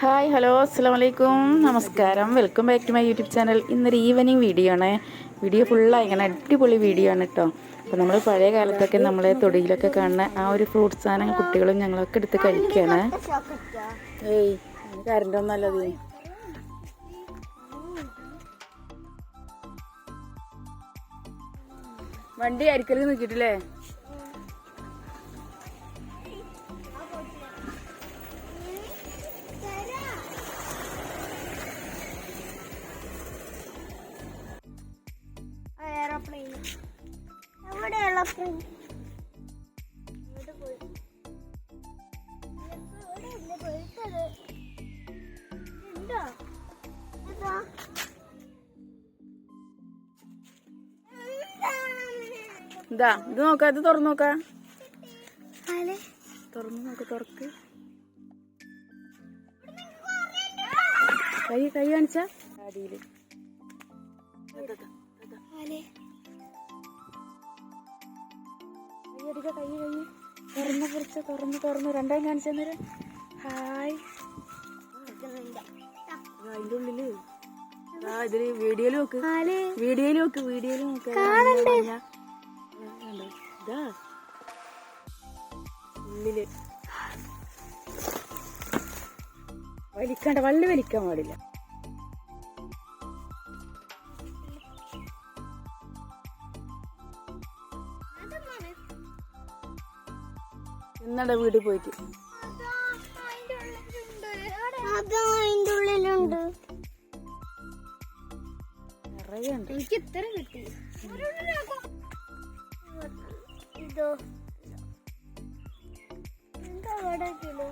Hi hello അസ്സലാമു അലൈക്കും നമസ്കാരം. Welcome back to my YouTube channel. ഇന്നൊരു ഈവനിങ് വീഡിയോ ആണ്. വീഡിയോ ഫുള്ളായി ഇങ്ങനെ അടിപൊളി വീഡിയോ ആണ് കേട്ടോ. അപ്പോൾ നമ്മൾ പഴയ കാലത്തൊക്കെ നമ്മളെ തൊടിയിലൊക്കെ കാണുന്ന ആ ഒരു ഫ്രൂട്ട്സ് സാധനം കുട്ടികളും ഞങ്ങളൊക്കെ എടുത്ത് കഴിക്കുകയാണ്. ഏയ് കറണ്ട് ഒന്നല്ലത്. വണ്ടി അരിക്കല് നോക്കിയിട്ടില്ലേ? ഇതാ ഇത് നോക്ക, ഇത് തുറന്നു നോക്ക, തുറന്നു നോക്ക, തുറക്ക്. കൈ കൈ കാണിച്ച അടിയില് കൈ കൈ തുറന്ന് പൊറിച്ച തുറന്ന് രണ്ടായും കാണിച്ചു തന്നേരം. ഹായ്. അതിന്റെ ഉള്ളില് ഇതില് വീഡിയോയില് നോക്ക്, വീഡിയോയില് നോക്ക്, വീഡിയോയില് നോക്ക്. ഇതാ ഉള്ളില് വലിക്കണ്ട, വള്ളി വലിക്കാൻ പാടില്ല. എന്നാടാ വീട്ടിൽ പോയിട്ട് നിറയുണ്ട്. എനിക്ക് ഇത്ര കിട്ടി. ഇതോ എന്താ ഇവിടെ കിലോ?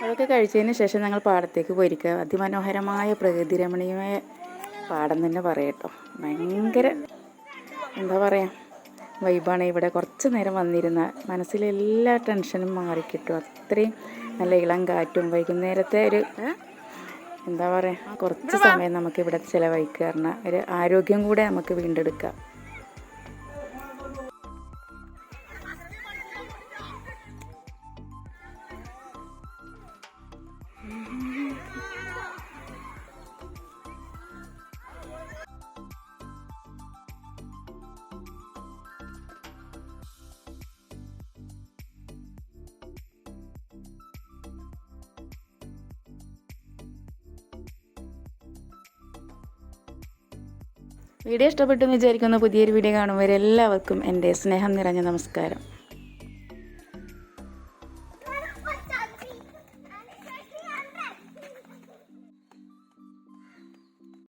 അതൊക്കെ കഴിച്ചതിന് ശേഷം ഞങ്ങൾ പാടത്തേക്ക് പോയിരിക്കുക. അതിമനോഹരമായ പ്രകൃതി രമണീയമായ പാടം തന്നെ പറയട്ടോ. ഭയങ്കര എന്താ പറയുക വൈബാണ്. ഇവിടെ കുറച്ച് നേരം വന്നിരുന്ന മനസ്സിലെല്ലാ ടെൻഷനും മാറിക്കിട്ടും. അത്രയും നല്ല ഇളം കാറ്റും വൈകുന്നേരത്തെ ഒരു എന്താ പറയുക കുറച്ച് സമയം നമുക്ക് ഇവിടെ ചിലവഴിക്കുക പറഞ്ഞാൽ ഒരു ആരോഗ്യം കൂടെ നമുക്ക് വീണ്ടെടുക്കാം. വീഡിയോ ഇഷ്ടപ്പെട്ടു എന്ന് വിചാരിക്കുന്നു. പുതിയൊരു വീഡിയോ കാണുമ്പോൾ എല്ലാവർക്കും എൻ്റെ സ്നേഹം നിറഞ്ഞ നമസ്കാരം.